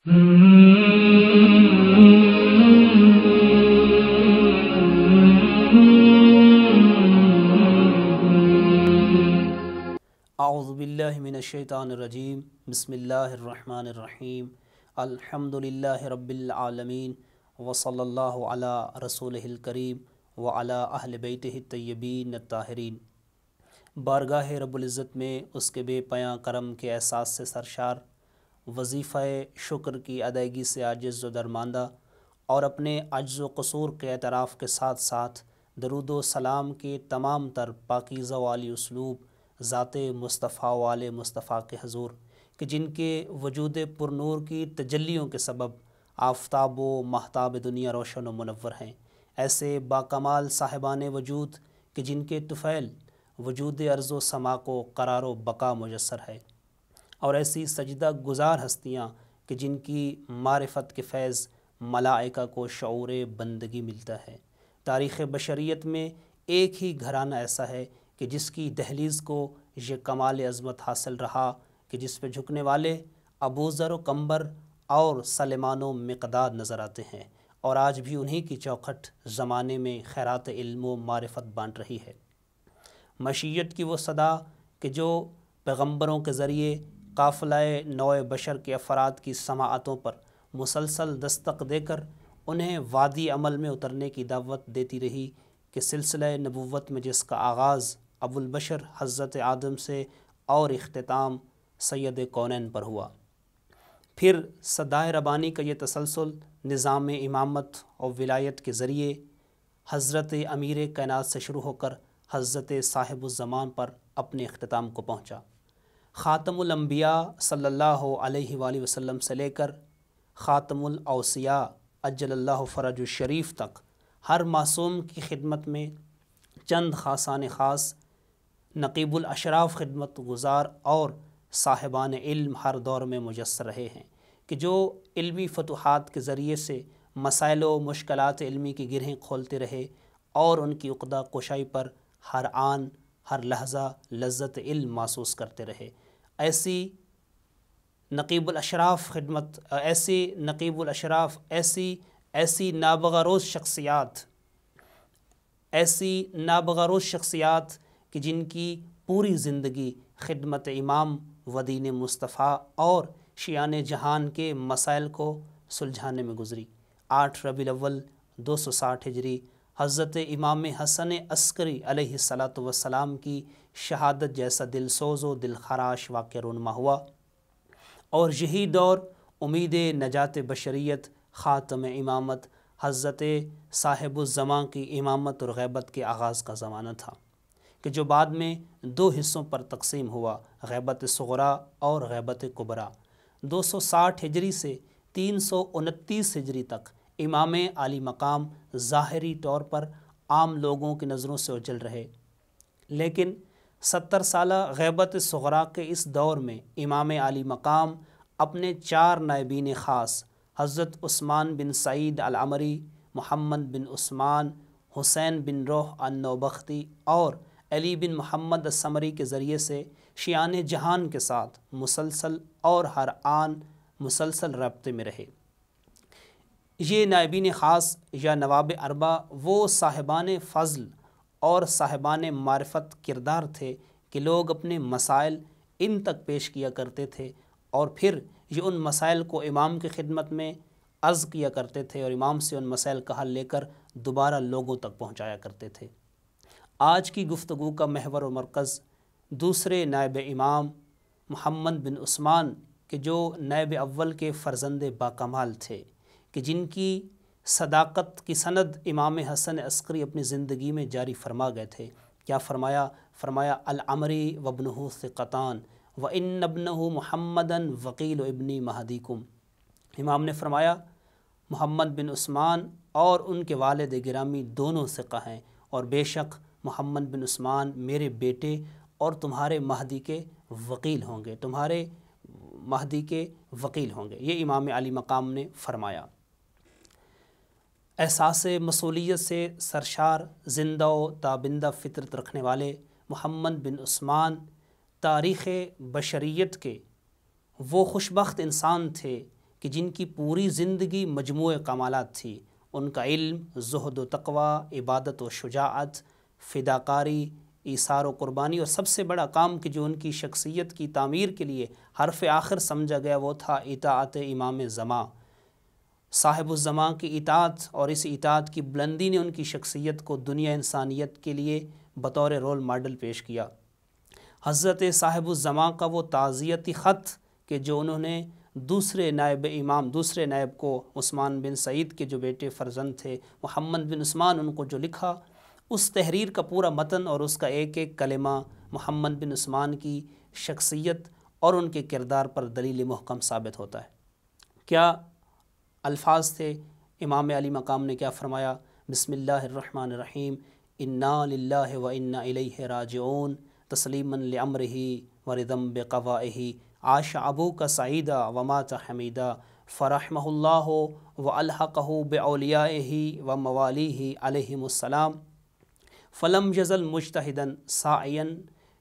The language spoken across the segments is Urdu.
اعوذ باللہ من الشیطان الرجیم، بسم اللہ الرحمن الرحیم، الحمدللہ رب العالمین، وصلی اللہ علی رسولہ الکریم وعلی اہل بیتہ الطیبین الطاہرین۔ بارگاہ رب العزت میں اس کے بے پایاں کرم کے احساس سے سرشار، وظیفہ شکر کی ادائیگی سے عاجز و درماندہ، اور اپنے عجز و قصور کے اعتراف کے ساتھ ساتھ درود و سلام کے تمام تر پاکیزہ والی اسلوب ذات مصطفیٰ وآل مصطفیٰ کے حضور کہ جن کے وجود پر نور کی تجلیوں کے سبب آفتاب و ماہتاب دنیا روشن و منور ہیں، ایسے باکمال صاحبان وجود کہ جن کے طفیل وجود ارض و سما کو قرار و بقا میسر ہے، اور ایسی سجدہ گزار ہستیاں کہ جن کی معرفت کے فیض ملائکہ کو شعور بندگی ملتا ہے۔ تاریخ بشریت میں ایک ہی گھرانہ ایسا ہے کہ جس کی دہلیز کو یہ کمال عظمت حاصل رہا کہ جس پہ جھکنے والے ابوذر و قمبر اور سلیمان و مقداد نظر آتے ہیں، اور آج بھی انہی کی چوکھٹ زمانے میں خیرات علم و معرفت بانٹ رہی ہے۔ مشیت کی وہ صدا کہ جو پیغمبروں کے ذریعے قافلہ نوع بشر کے افراد کی سماعتوں پر مسلسل دستک دے کر انہیں وادی عمل میں اترنے کی دعوت دیتی رہی کہ سلسلہ نبوت میں جس کا آغاز ابو البشر حضرت آدم سے اور اختتام سید کونین پر ہوا، پھر صدائے ربانی کا یہ تسلسل نظام امامت اور ولایت کے ذریعے حضرت امیر کائنات سے شروع ہو کر حضرت صاحب الزمان پر اپنے اختتام کو پہنچا۔ خاتم الانبیاء صلی اللہ علیہ وآلہ وسلم سے لے کر خاتم الاوصیاء عجل اللہ فرج الشریف تک ہر معصوم کی خدمت میں چند خاصان خاص نقیب الاشراف خدمت گزار اور صاحبان علم ہر دور میں میسر رہے ہیں کہ جو علمی فتوحات کے ذریعے سے مسائل و مشکلات علمی کی گرہیں کھولتے رہے اور ان کی عقدہ کشائی پر ہر آن ہر لحظہ لذت علم محسوس کرتے رہے۔ ایسی نقیب الاشراف خدمت، ایسی نابغہ روز شخصیات کہ جن کی پوری زندگی خدمت امام و دین مصطفیٰ اور شیان جہان کے مسائل کو سلجھانے میں گزری۔ 8 ربیع الاول 260 ہجری حضرت امام حسن عسکری علیہ السلام کی شہادت جیسا دل سوز و دل خراش واقعہ رونما ہوا، اور یہی دور امید نجات بشریت، خاتم امامت، حضرت صاحب الزمان کی امامت اور غیبت کے آغاز کا زمانہ تھا کہ جو بعد میں 2 حصوں پر تقسیم ہوا، غیبت صغریٰ اور غیبت کبریٰ۔ 260 ہجری سے 329 ہجری تک امام عالی مقام ظاہری طور پر عام لوگوں کی نظروں سے اوجھل رہے، لیکن 70 سالہ غیبت صغریٰ کے اس دور میں امام عالی مقام اپنے 4 نائبین خاص حضرت عثمان بن سعید العمری، محمد بن عثمان، حسین بن روح النوبختی اور علی بن محمد السمری کے ذریعے سے شیان جہان کے ساتھ مسلسل اور ہر آن مسلسل رابطے میں رہے۔ یہ نائبین خاص یا نواب اربع وہ صاحبان فضل اور صاحبان معرفت کردار تھے کہ لوگ اپنے مسائل ان تک پیش کیا کرتے تھے، اور پھر یہ ان مسائل کو امام کی خدمت میں عرض کیا کرتے تھے، اور امام سے ان مسائل کا حل لے کر دوبارہ لوگوں تک پہنچایا کرتے تھے۔ آج کی گفتگو کا محور و مرکز دوسرے نائب امام محمد بن عثمان کہ جو نائب اول کے فرزند باکمال تھے، کہ جن کی صداقت کی سند امام حسن عسکری اپنی زندگی میں جاری فرما گئے تھے۔ کیا فرمایا العمری وابنہ ثقتان وان ابنہ محمدا وقیل ابنی مہدیکم۔ امام نے فرمایا محمد بن عثمان اور ان کے والد گرامی دونوں ثقہ ہیں، اور بے شک محمد بن عثمان میرے بیٹے اور تمہارے مہدی کے وکیل ہوں گے، یہ امام علی مقام نے فرمایا۔ احساس مسئولیت سے سرشار، زندہ و تابندہ فطرت رکھنے والے محمد بن عثمان تاریخ بشریت کے وہ خوشبخت انسان تھے کہ جن کی پوری زندگی مجموعہ کمالات تھی، ان کا علم، زہد و تقوی، عبادت و شجاعت، فداکاری، ایثار و قربانی، اور سب سے بڑا کام کہ جو ان کی شخصیت کی تعمیر کے لیے حرف آخر سمجھا گیا وہ تھا اطاعت امام زماں، صاحب الزماں کی اطاعت، اور اس اطاعت کی بلندی نے ان کی شخصیت کو دنیا انسانیت کے لیے بطور رول ماڈل پیش کیا۔ حضرت صاحب الزماں کا وہ تعزیتی خط کہ جو انہوں نے دوسرے نائب کو، عثمان بن سعید کے جو بیٹے فرزند تھے محمد بن عثمان، ان کو جو لکھا، اس تحریر کا پورا متن اور اس کا ایک ایک کلمہ محمد بن عثمان کی شخصیت اور ان کے کردار پر دلیل محکم ثابت ہوتا ہے۔ کیا الفاظ تھے؟ امام علی مقام نے کیا فرمایا؟ بسم اللہ الرحمن الرحیم، انا للہ و انا الیہ راجعون، تسلیما لامرہ ورضا بقضائہ، عاش ابوک سعیدا ومات حمیدا، فرحمہ اللہ والحقہ باولیائہ وموالیہ علیہم السلام، فلم یزل مجتہدا ساعیا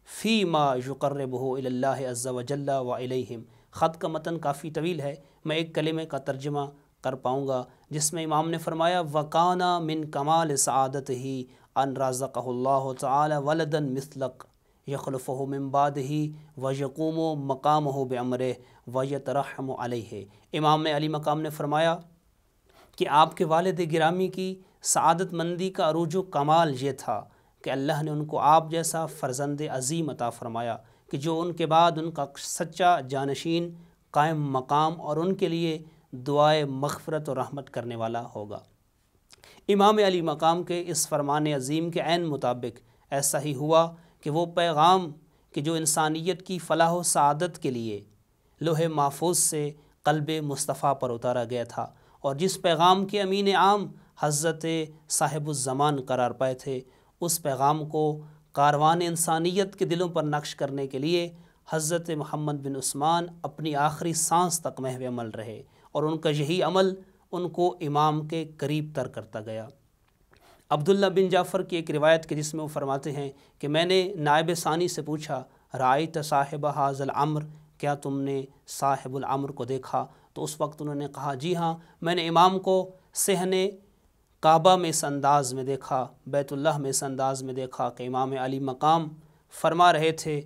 فیما یقربہ الی اللہ عز وجل والیہم۔ خط کا متن کافی طویل ہے، میں ایک کلمے کا ترجمہ کر پاؤں گا، جس میں امام نے فرمایا وَقَانَ مِن کمال سعادتہ ان رزقہ اللہ تعالی ولدا مثلک یخلفہ من بعدہ ویقوم مقامہ بامرہ ویترحم علیہ۔ امام علی مقام نے فرمایا کہ آپ کے والد گرامی کی سعادت مندی کا عروج و کمال یہ تھا کہ اللہ نے ان کو آپ جیسا فرزند عظیم عطا فرمایا کہ جو ان کے بعد ان کا سچا جانشین، قائم مقام اور ان کے لیے دعائے مغفرت و رحمت کرنے والا ہوگا۔ امام علی مقام کے اس فرمان عظیم کے عین مطابق ایسا ہی ہوا کہ وہ پیغام کہ جو انسانیت کی فلاح و سعادت کے لیے لوح محفوظ سے قلب مصطفیٰ پر اتارا گیا تھا، اور جس پیغام کے امین عام حضرت صاحب الزمان قرار پائے تھے، اس پیغام کو کاروان انسانیت کے دلوں پر نقش کرنے کے لیے حضرت محمد بن عثمان اپنی آخری سانس تک محو عمل رہے، اور ان کا یہی عمل ان کو امام کے قریب تر کرتا گیا۔ عبداللہ بن جعفر کی ایک روایت کے جس میں وہ فرماتے ہیں کہ میں نے نائب ثانی سے پوچھا رأیت صاحب ھذا الامر، کیا تم نے صاحب الامر کو دیکھا؟ تو اس وقت انہوں نے کہا جی ہاں، میں نے امام کو صحن کعبہ میں اس انداز میں دیکھا، بیت اللہ میں اس انداز میں دیکھا کہ امام علی مقام فرما رہے تھے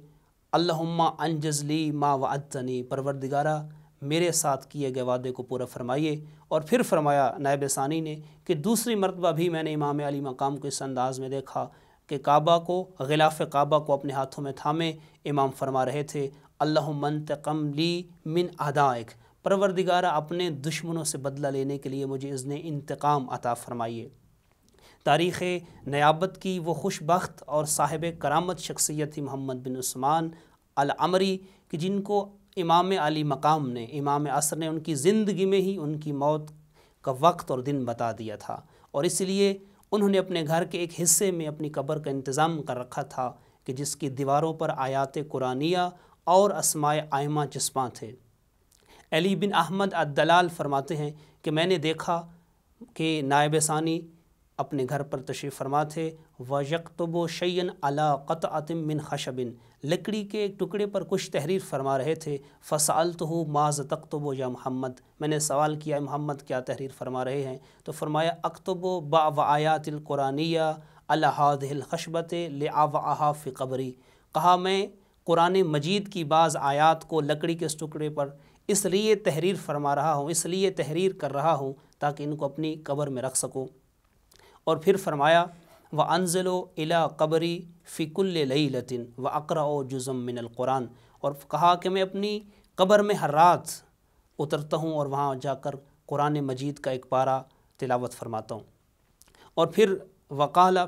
اللہم انجز لی ما وعدتنی، پروردگارہ میرے ساتھ کیے گئے وعدے کو پورا فرمائیے۔ اور پھر فرمایا نائب ثانی نے کہ دوسری مرتبہ بھی میں نے امام علی مقام کو اس انداز میں دیکھا کہ کعبہ کو، غلاف کعبہ کو اپنے ہاتھوں میں تھامے امام فرما رہے تھے اللہم انتقم لی من اعدائک، پروردگارہ اپنے دشمنوں سے بدلہ لینے کے لیے مجھے اذن انتقام عطا فرمائیے۔ تاریخ نیابت کی وہ خوش بخت اور صاحب کرامت شخصیت تھی محمد بن عثمان العمری کہ جن کو امام علی مقام نے، امام عصر نے ان کی زندگی میں ہی ان کی موت کا وقت اور دن بتا دیا تھا، اور اس لیے انہوں نے اپنے گھر کے ایک حصے میں اپنی قبر کا انتظام کر رکھا تھا کہ جس کی دیواروں پر آیات قرآنیہ اور اسماء ائمہ چسپاں تھے۔ علی بن احمد الدلال فرماتے ہیں کہ میں نے دیکھا کہ نائب ثانی اپنے گھر پر تشریف فرما تھے وَيَكْتُبُ شَيْئًا عَلَىٰ قَطْعَةٍ مِّن خَشَبٍ، لکڑی کے ایک ٹکڑے پر کچھ تحریر فرما رہے تھے۔ فَسَأَلْتُهُ مَاذَا تَكْتُبُ یا محمد، میں نے سوال کیا محمد کیا تحریر فرما رہے ہیں؟ تو فرمایا اکتب بعض آیات القرآنیہ علی هذه الخشبۃ لأضعها فی قبری، کہا میں قرآن مجید کی بعض آیات کو لکڑی کے اس ٹکڑے پر اس لیے تحریر فرما رہا ہوں، اس لیے تحریر کر رہا ہوں تاکہ ان کو اپنی قبر میں رکھ سکوں۔ اور پھر فرمایا وَأَنزِلُوا إِلَىٰ قَبْرِي فِي كُلِّ لَيْلَةٍ وَأَقْرَأُ جُزًّا مِّنَ الْقُرْآنِ، اور کہا کہ میں اپنی قبر میں ہر رات اترتا ہوں اور وہاں جا کر قرآن مجید کا ایک پارہ تلاوت فرماتا ہوں۔ اور پھر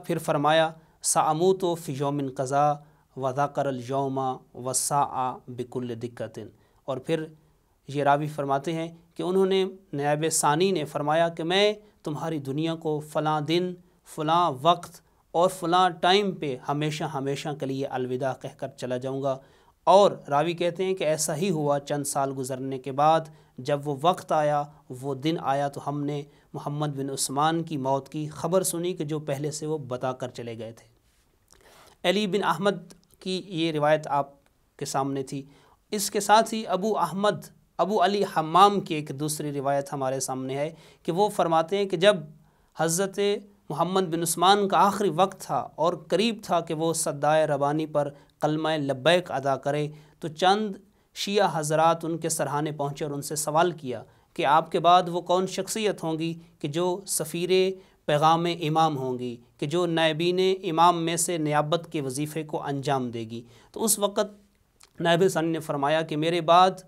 پھر فرمایا سَأَمُوتُ فِي يَوْمٍ قَضَىٰ وَذَكَرَ الْيَوْمَ وَالسَّاعَةَ بِكُلِّ دِقَّةٍ۔ اور پھر یہ راوی فرماتے ہیں کہ انہوں نے نائب ثانی نے فرمایا کہ میں تمہاری دنیا کو فلاں دن، فلاں وقت اور فلاں ٹائم پہ ہمیشہ ہمیشہ کے لیے الوداع کہہ کر چلا جاؤں گا۔ اور راوی کہتے ہیں کہ ایسا ہی ہوا، چند سال گزرنے کے بعد جب وہ وقت آیا، وہ دن آیا، تو ہم نے محمد بن عثمان کی موت کی خبر سنی کہ جو پہلے سے وہ بتا کر چلے گئے تھے۔ علی بن احمد کی یہ روایت آپ کے سامنے تھی۔ اس کے ساتھ ہی ابو احمد ابو علی حمام کی ایک دوسری روایت ہمارے سامنے ہے کہ وہ فرماتے ہیں کہ جب حضرت محمد بن عثمان کا آخری وقت تھا اور قریب تھا کہ وہ صدائے ربانی پر کلمہ لبیک ادا کرے، تو چند شیعہ حضرات ان کے سرہانے پہنچے اور ان سے سوال کیا کہ آپ کے بعد وہ کون شخصیت ہوں گی کہ جو سفیر پیغام امام ہوں گی، کہ جو نائبین امام میں سے نیابت کے وظیفے کو انجام دے گی۔ تو اس وقت نائب ثانی نے فرمایا کہ میرے بعد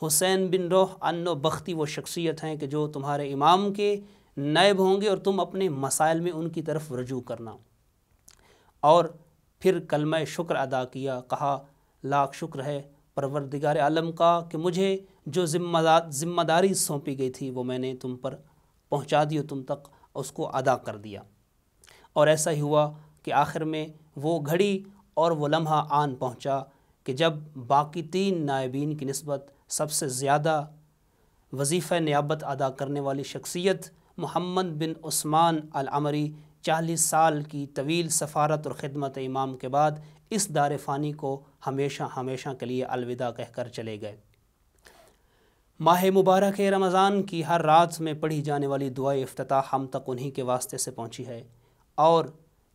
حسین بن روح النوبختی وہ شخصیت ہیں کہ جو تمہارے امام کے نائب ہوں گے اور تم اپنے مسائل میں ان کی طرف رجوع کرنا۔ اور پھر کلمہ شکر ادا کیا، کہا لاکھ شکر ہے پروردگار عالم کا کہ مجھے جو ذمہ داری سونپی گئی تھی وہ میں نے تم پر پہنچا دی اور تم تک اس کو ادا کر دیا۔ اور ایسا ہی ہوا کہ آخر میں وہ گھڑی اور وہ لمحہ آن پہنچا کہ جب باقی 3 نائبین کی نسبت سب سے زیادہ وظیفہ نیابت ادا کرنے والی شخصیت محمد بن عثمان العمری 40 سال کی طویل سفارت اور خدمت امام کے بعد اس دار فانی کو ہمیشہ ہمیشہ کے لیے الوداع کہہ کر چلے گئے۔ ماہ مبارک رمضان کی ہر رات میں پڑھی جانے والی دعائے افتتاح ہم تک انہی کے واسطے سے پہنچی ہے، اور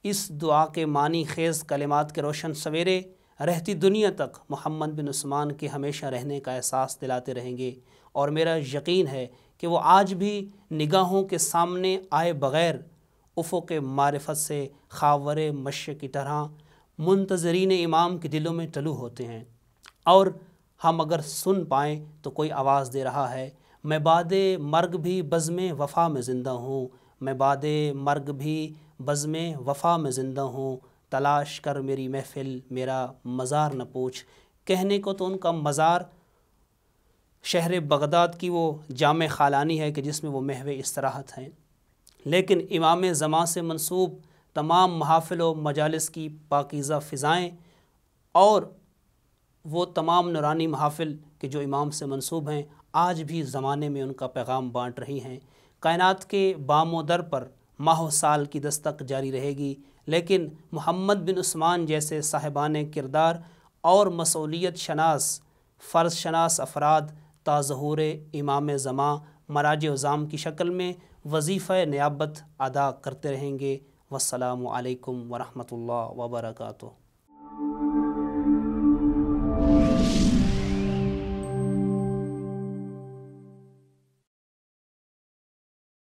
اس دعا کے معنی خیز کلمات کے روشن سویرے رہتی دنیا تک محمد بن عثمان کے ہمیشہ رہنے کا احساس دلاتے رہیں گے، اور میرا یقین ہے کہ وہ آج بھی نگاہوں کے سامنے آئے بغیر افق معرفت سے خاور مشرق کی طرح منتظرین امام کے دلوں میں طلوع ہوتے ہیں۔ اور ہم اگر سن پائیں تو کوئی آواز دے رہا ہے، میں بعد مرگ بھی بزم وفا میں زندہ ہوں، میں بعد مرگ بھی بزم وفا میں زندہ ہوں، تلاش کر میری محفل میرا مزار نہ پوچھ۔ کہنے کو تو ان کا مزار شہر بغداد کی وہ جامع خالانی ہے کہ جس میں وہ محو استراحت ہیں، لیکن امام زمان سے منسوب تمام محافل و مجالس کی پاکیزہ فضائیں اور وہ تمام نورانی محافل کہ جو امام سے منسوب ہیں آج بھی زمانے میں ان کا پیغام بانٹ رہی ہیں۔ کائنات کے بام و در پر ماہ و سال کی دستک جاری رہے گی، لیکن محمد بن عثمان جیسے صاحبان کردار اور مسئولیت شناس فرض شناس افراد تا ظہور امام زمان مراج عظام کی شکل میں وظیفہ نیابت ادا کرتے رہیں گے۔ والسلام علیکم ورحمۃ اللہ وبرکاتہ۔